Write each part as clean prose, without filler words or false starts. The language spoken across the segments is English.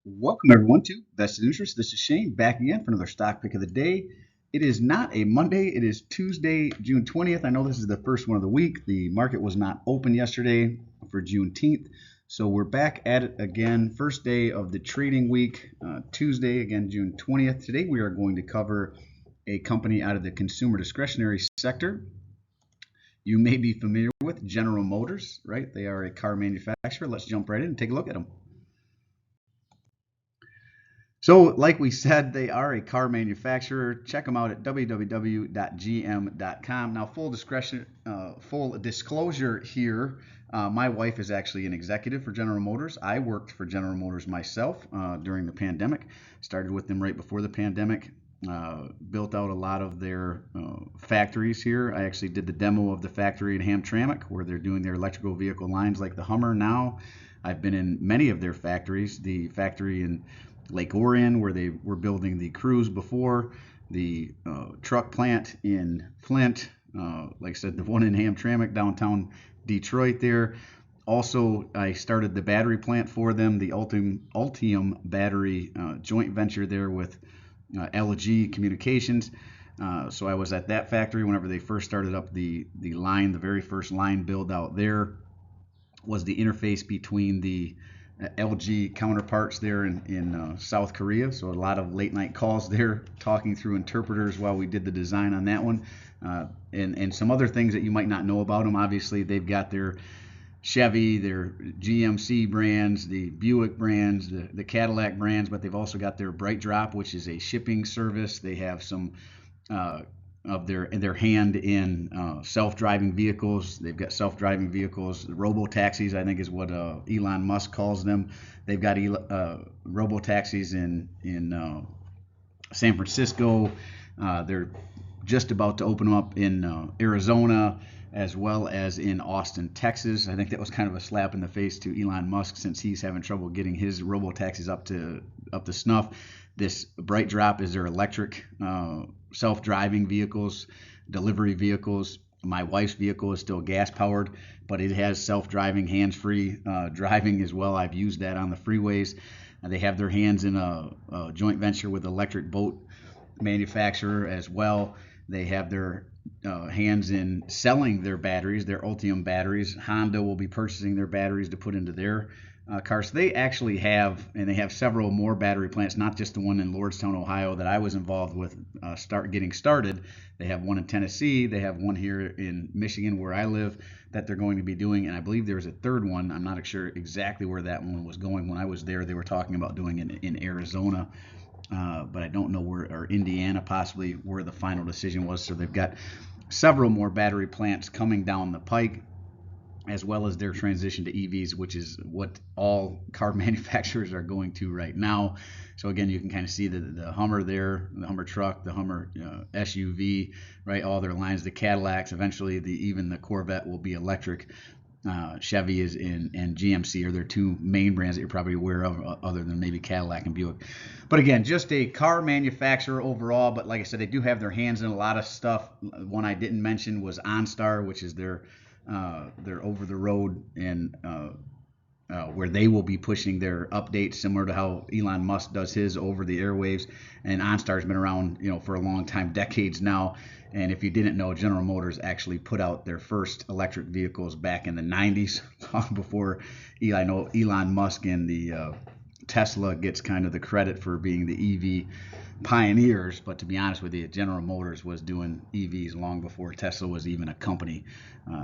Welcome everyone to Vested Interest. This is Shane back again for another stock pick of the day. It is not a Monday. It is Tuesday, June 20th. I know this is the first one of the week. The market was not open yesterday for Juneteenth. So we're back at it again. First day of the trading week, Tuesday, again, June 20th. Today we are going to cover a company out of the consumer discretionary sector. You may be familiar with General Motors, right? They are a car manufacturer. Let's jump right in and take a look at them. So, like we said, they are a car manufacturer. Check them out at www.gm.com. Now, full disclosure here. My wife is actually an executive for General Motors. I worked for General Motors myself during the pandemic. Started with them right before the pandemic. Built out a lot of their factories here. I actually did the demo of the factory in Hamtramck, where they're doing their electrical vehicle lines like the Hummer now. I've been in many of their factories. The factory in Lake Orion, where they were building the Cruise before, the truck plant in Flint, like I said, the one in Hamtramck, downtown Detroit there. Also, I started the battery plant for them, the Ultium battery joint venture there with LG Communications. So I was at that factory whenever they first started up the line. The very first line build out there was the interface between the LG counterparts there in South Korea. So a lot of late night calls there, talking through interpreters while we did the design on that one. And some other things that you might not know about them. Obviously, they've got their Chevy, their GMC brands, the Buick brands, the Cadillac brands, but they've also got their Bright Drop, which is a shipping service. They have some of their hand in self-driving vehicles. They've got self-driving vehicles. The robo-taxis, I think, is what Elon Musk calls them. They've got robo-taxis in San Francisco. They're just about to open them up in Arizona, as well as in Austin, Texas. I think that was kind of a slap in the face to Elon Musk, since he's having trouble getting his robo-taxis up to snuff. This Bright Drop is their electric self-driving vehicles, delivery vehicles. My wife's vehicle is still gas powered, but it has self-driving, hands-free driving as well. I've used that on the freeways. They have their hands in a joint venture with electric boat manufacturer as well. They have their hands in selling their batteries, their Ultium batteries. Honda will be purchasing their batteries to put into their cars. So they actually have, and they have several more battery plants, not just the one in Lordstown, Ohio that I was involved with getting started. They have one in Tennessee. They have one here in Michigan where I live that they're going to be doing. And I believe there's a third one. I'm not sure exactly where that one was going. When I was there, they were talking about doing it in Arizona. But I don't know where, or Indiana possibly, where the final decision was. So they've got several more battery plants coming down the pike, as well as their transition to EVs, which is what all car manufacturers are going to right now. So again, you can kind of see the Hummer there, the Hummer truck, the Hummer SUV, right? All their lines, the Cadillacs. Eventually, even the Corvette will be electric. Chevy is and GMC are their two main brands that you're probably aware of, other than maybe Cadillac and Buick. But again, just a car manufacturer overall. But like I said, they do have their hands in a lot of stuff. One I didn't mention was OnStar, which is their over the road, and where they will be pushing their updates, similar to how Elon Musk does his over the airwaves. And OnStar's been around, for a long time, decades now. And if you didn't know, General Motors actually put out their first electric vehicles back in the 90s, long before Elon Musk and the Tesla gets kind of the credit for being the EV pioneers. But to be honest with you, General Motors was doing EVs long before Tesla was even a company.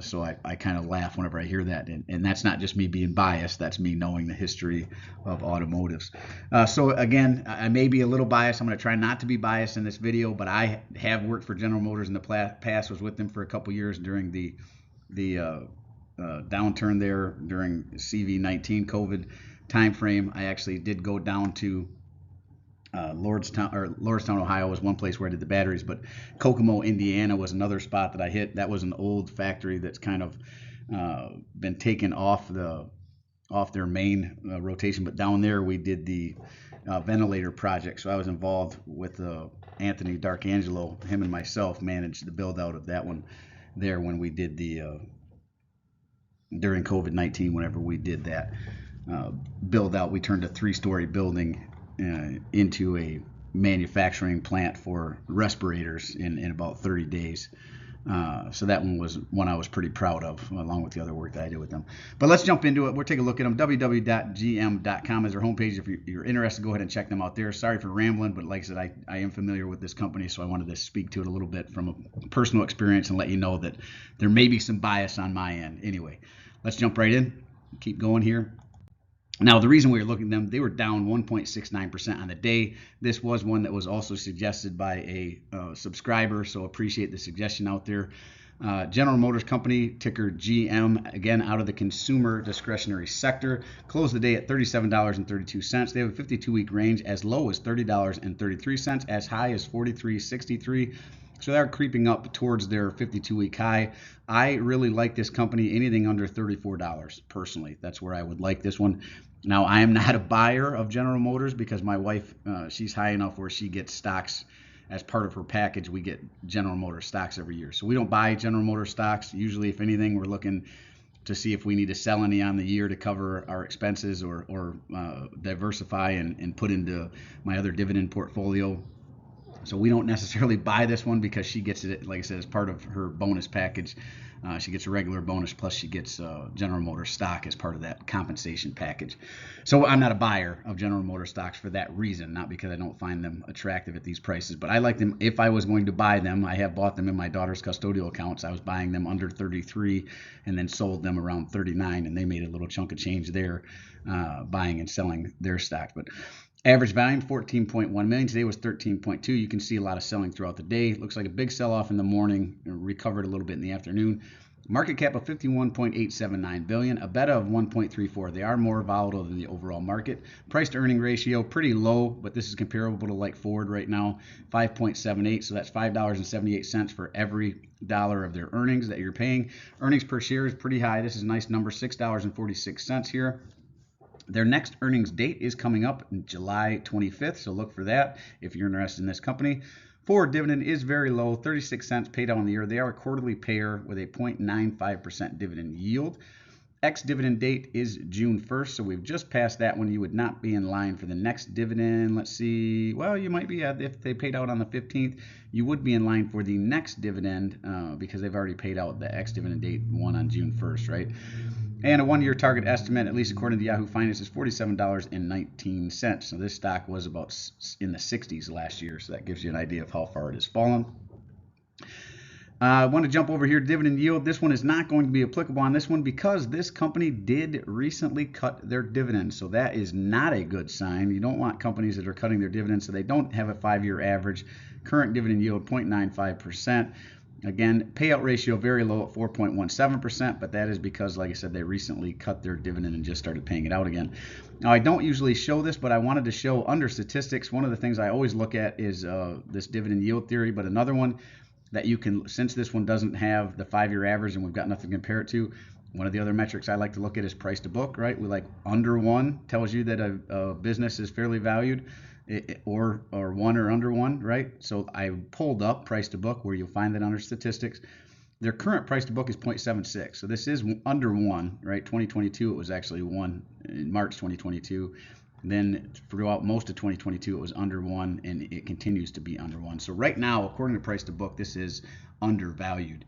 So I kind of laugh whenever I hear that. And that's not just me being biased. That's me knowing the history of automotives. So again, I may be a little biased. I'm going to try not to be biased in this video, but I have worked for General Motors in the past. Was with them for a couple years during the downturn there during CV-19 COVID timeframe. I actually did go down to Lordstown, Ohio was one place where I did the batteries, but Kokomo, Indiana was another spot that I hit. That was an old factory that's kind of been taken off their main rotation, but down there we did the ventilator project. So I was involved with Anthony D'Arcangelo. Him and myself managed the build out of that one there when we did the during COVID-19, whenever we did that. build out. We turned a 3-story building into a manufacturing plant for respirators in about 30 days. So that one was one I was pretty proud of, along with the other work that I did with them. But let's jump into it. We'll take a look at them. www.gm.com is their homepage. If you're interested, go ahead and check them out there. Sorry for rambling, but like I said, I am familiar with this company, so I wanted to speak to it a little bit from a personal experience and let you know that there may be some bias on my end. Anyway, let's jump right in. Keep going here. Now, the reason we were looking at them, they were down 1.69% on the day. This was one that was also suggested by a subscriber, so appreciate the suggestion out there. General Motors Company, ticker GM, again out of the consumer discretionary sector, closed the day at $37.32. They have a 52-week range as low as $30.33, as high as $43.63. So they're creeping up towards their 52-week high. I really like this company, anything under $34 personally. That's where I would like this one. Now, I am not a buyer of General Motors because my wife, she's high enough where she gets stocks as part of her package. We get General Motors stocks every year. So we don't buy General Motors stocks. Usually, if anything, we're looking to see if we need to sell any on the year to cover our expenses or diversify and put into my other dividend portfolio. So we don't necessarily buy this one because she gets it, like I said, as part of her bonus package. She gets a regular bonus plus she gets General Motors stock as part of that compensation package. So I'm not a buyer of General Motors stocks for that reason, not because I don't find them attractive at these prices, but I like them. If I was going to buy them, I have bought them in my daughter's custodial accounts. I was buying them under 33 and then sold them around 39, and they made a little chunk of change there, buying and selling their stock. But average volume 14.1 million. Today was 13.2. You can see a lot of selling throughout the day. Looks like a big sell-off in the morning, recovered a little bit in the afternoon. Market cap of 51.879 billion, a beta of 1.34. They are more volatile than the overall market. Price to earning ratio pretty low, but this is comparable to like Ford right now, 5.78. So that's $5.78 for every dollar of their earnings that you're paying. Earnings per share is pretty high. This is a nice number, $6.46 here. Their next earnings date is coming up July 25th, so look for that if you're interested in this company. Forward dividend is very low, 36 cents paid out on the year. They are a quarterly payer with a 0.95% dividend yield. Ex-dividend date is June 1st, so we've just passed that one. You would not be in line for the next dividend. Let's see. Well, you might be, if they paid out on the 15th, you would be in line for the next dividend because they've already paid out the ex-dividend date one on June 1st, right? And a one-year target estimate, at least according to Yahoo Finance, is $47.19. So this stock was about in the 60s last year, so that gives you an idea of how far it has fallen. I want to jump over here, dividend yield. This one is not going to be applicable on this one because this company did recently cut their dividends. So that is not a good sign. You don't want companies that are cutting their dividends so they don't have a 5-year average. Current dividend yield, 0.95%. Again, payout ratio very low at 4.17%, but that is because, like I said, they recently cut their dividend and just started paying it out again. Now, I don't usually show this, but I wanted to show under statistics. One of the things I always look at is this dividend yield theory, but another one that you can, since this one doesn't have the 5-year average and we've got nothing to compare it to, one of the other metrics I like to look at is price to book, right? We like under 1 tells you that a business is fairly valued. Or 1 or under 1, right? So I pulled up price to book where you'll find that under statistics. Their current price to book is 0.76. So this is under 1, right? 2022, it was actually 1 in March 2022. Then throughout most of 2022, it was under 1, and it continues to be under 1. So right now, according to price to book, this is undervalued.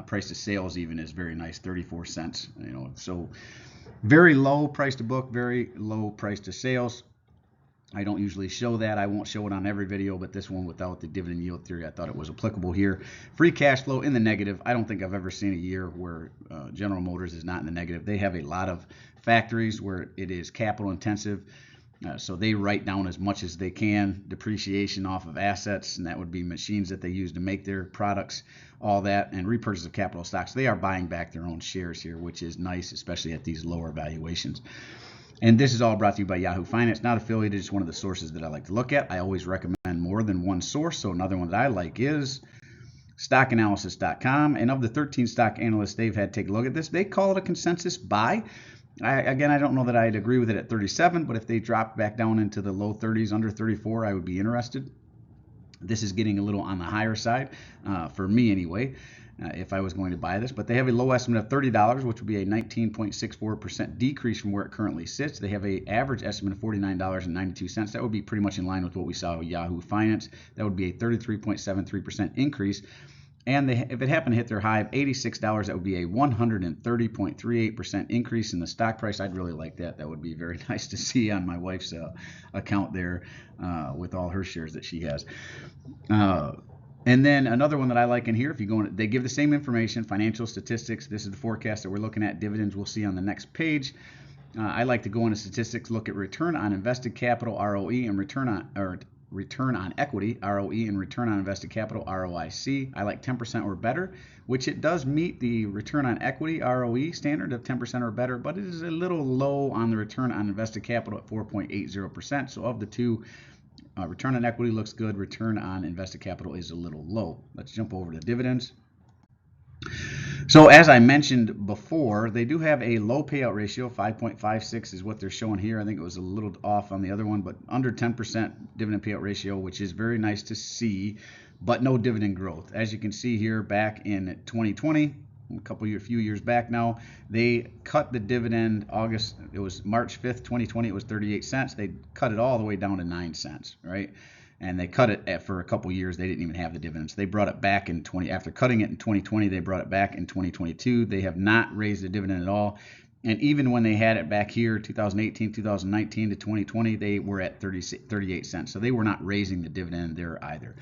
Price to sales even is very nice, 34 cents. So very low price to book, very low price to sales. I don't usually show that. I won't show it on every video, but this one without the dividend yield theory, I thought it was applicable here. Free cash flow in the negative. I don't think I've ever seen a year where General Motors is not in the negative. They have a lot of factories where it is capital intensive, so they write down as much as they can, depreciation off of assets, and that would be machines that they use to make their products, all that, and repurchase of capital stocks. They are buying back their own shares here, which is nice, especially at these lower valuations. And this is all brought to you by Yahoo Finance, not affiliated, just one of the sources that I like to look at. I always recommend more than one source. So another one that I like is stockanalysis.com. And of the 13 stock analysts they've had take a look at this, they call it a consensus buy. I don't know that I'd agree with it at 37, but if they drop back down into the low 30s, under 34, I would be interested. This is getting a little on the higher side, for me anyway. if I was going to buy this. But they have a low estimate of $30, which would be a 19.64% decrease from where it currently sits. They have an average estimate of $49.92. That would be pretty much in line with what we saw with Yahoo Finance. That would be a 33.73% increase. And if it happened to hit their high of $86, that would be a 130.38% increase in the stock price. I'd really like that. That would be very nice to see on my wife's account there with all her shares that she has. And then another one that I like in here, if you go in, they give the same information, financial statistics. This is the forecast that we're looking at. Dividends we'll see on the next page. I like to go into statistics, look at return on invested capital, ROE, and return on equity, ROE, and return on invested capital, ROIC. I like 10% or better, which it does meet the return on equity, ROE standard of 10% or better, but it is a little low on the return on invested capital at 4.80%. So of the two, return on equity looks good. Return on invested capital is a little low. Let's jump over to dividends. So as I mentioned before, they do have a low payout ratio. 5.56 is what they're showing here. I think it was a little off on the other one, but under 10% dividend payout ratio, which is very nice to see, but no dividend growth. As you can see here, back in 2020, a few years back now, they cut the dividend August. It was March 5th, 2020. It was 38 cents. They cut it all the way down to 9 cents, right? And they cut it for a couple years. They didn't even have the dividends. They brought it back in after cutting it in 2020. They brought it back in 2022. They have not raised the dividend at all. And even when they had it back here, 2018, 2019 to 2020, they were at 38 cents. So they were not raising the dividend there either.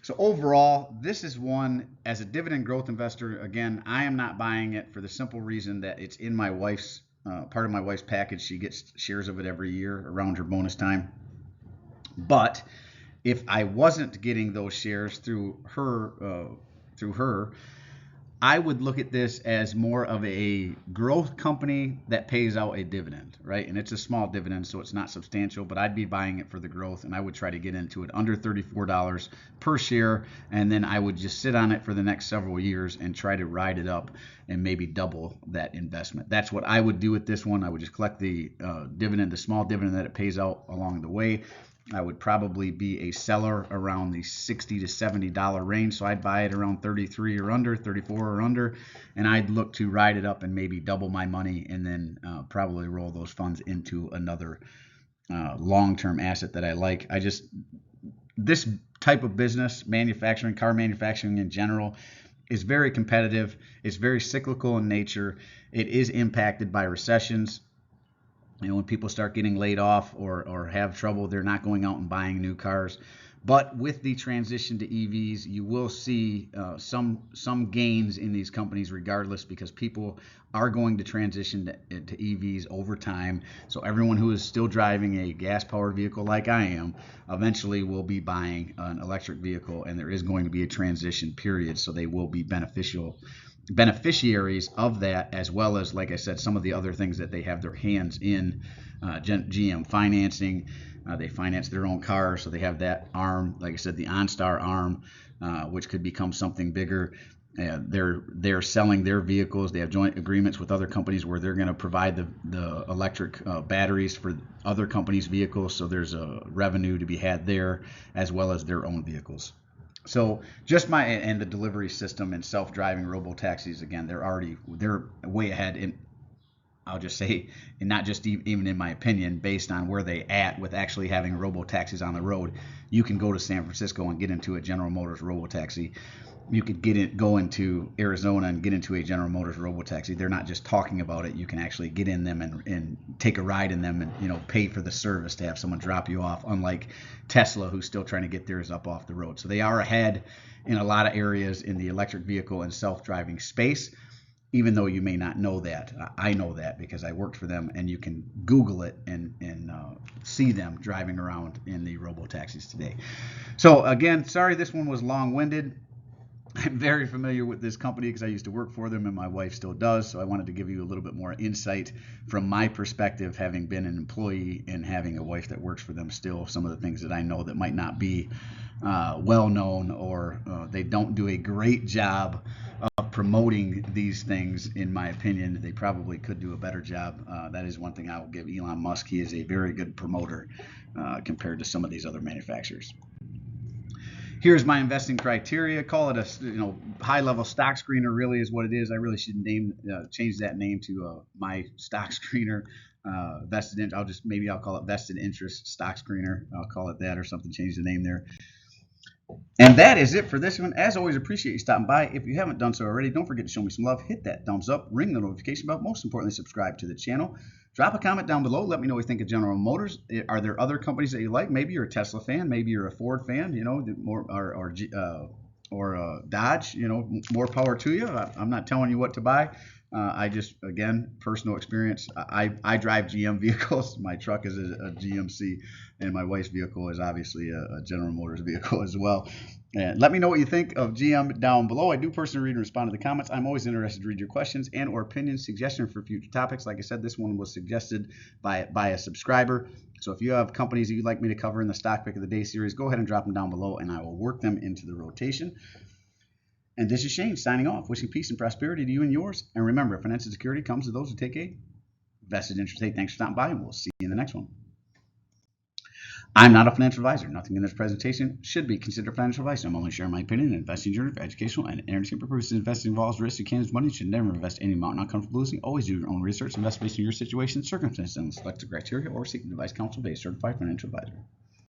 So overall, this is one, as a dividend growth investor, again, I am not buying it for the simple reason that it's in my wife's, part of my wife's package. She gets shares of it every year around her bonus time. But if I wasn't getting those shares through her, I would look at this as more of a growth company that pays out a dividend, right? And it's a small dividend, so it's not substantial, but I'd be buying it for the growth, and I would try to get into it under $34 per share, and then I would just sit on it for the next several years and try to ride it up and maybe double that investment. That's what I would do with this one. I would just collect the dividend, the small dividend that it pays out along the way. I would probably be a seller around the $60 to $70 range. So I'd buy it around 33 or under, 34 or under, and I'd look to ride it up and maybe double my money, and then probably roll those funds into another long-term asset that I like. This type of business, manufacturing, car manufacturing in general, is very competitive. It's very cyclical in nature. It is impacted by recessions. When people start getting laid off or have trouble, they're not going out and buying new cars. But with the transition to EVs, you will see some gains in these companies regardless, because people are going to transition to EVs over time. So everyone who is still driving a gas-powered vehicle like I am eventually will be buying an electric vehicle, and there is going to be a transition period, so they will be beneficiaries of that, as well as, like I said, some of the other things that they have their hands in. GM financing, they finance their own cars, so they have that arm, like I said, the OnStar arm, which could become something bigger. They're selling their vehicles. They have joint agreements with other companies where they're going to provide the electric batteries for other companies' vehicles, so there's a revenue to be had there, as well as their own vehicles. So and the delivery system and self-driving robo-taxis, again, they're way ahead in, I'll just say, and not just even in my opinion, based on where they at with actually having robo-taxis on the road. You can go to San Francisco and get into a General Motors robo-taxi. You could go into Arizona and get into a General Motors robo-taxi. They're not just talking about it. You can actually get in them and take a ride in them, and pay for the service to have someone drop you off, unlike Tesla, who's still trying to get theirs up off the road. So they are ahead in a lot of areas in the electric vehicle and self-driving space, even though you may not know that. I know that because I worked for them, and you can Google it and see them driving around in the robo-taxis today. So again, sorry this one was long-winded. I'm very familiar with this company because I used to work for them, and my wife still does. So I wanted to give you a little bit more insight from my perspective, having been an employee and having a wife that works for them still. Some of the things that I know that might not be well known, or they don't do a great job of promoting these things, in my opinion. They probably could do a better job. That is one thing I will give Elon Musk. He is a very good promoter compared to some of these other manufacturers. Here's my investing criteria. Call it a high level stock screener. Really is what it is. I really should change that name to my stock screener. I'll call it vested interest stock screener. I'll call it that or something. Change the name there. And that is it for this one. As always, appreciate you stopping by. If you haven't done so already, don't forget to show me some love. Hit that thumbs up, ring the notification bell. Most importantly, subscribe to the channel. Drop a comment down below. Let me know what you think of General Motors. Are there other companies that you like? Maybe you're a Tesla fan. Maybe you're a Ford fan. Or Dodge. More power to you. I'm not telling you what to buy. I just, again, personal experience. I drive GM vehicles. My truck is a GMC, and my wife's vehicle is obviously a General Motors vehicle as well. And let me know what you think of GM down below. I do personally read and respond to the comments. I'm always interested to read your questions and or opinions, suggestions for future topics. Like I said, this one was suggested by a subscriber. So if you have companies that you'd like me to cover in the Stock Pick of the Day series, go ahead and drop them down below, and I will work them into the rotation. And this is Shane signing off, wishing peace and prosperity to you and yours. And remember, financial security comes to those who take a vested interest. Hey, thanks for stopping by, and we'll see you in the next one. I'm not a financial advisor. Nothing in this presentation should be considered financial advice. I'm only sharing my opinion and investing journey for educational and entertainment purposes. Investing involves risk. You can't lose money. You should never invest any amount not comfortable losing. Always do your own research. Invest based on your situation, circumstances, and select the criteria or seek advice counsel based certified financial advisor.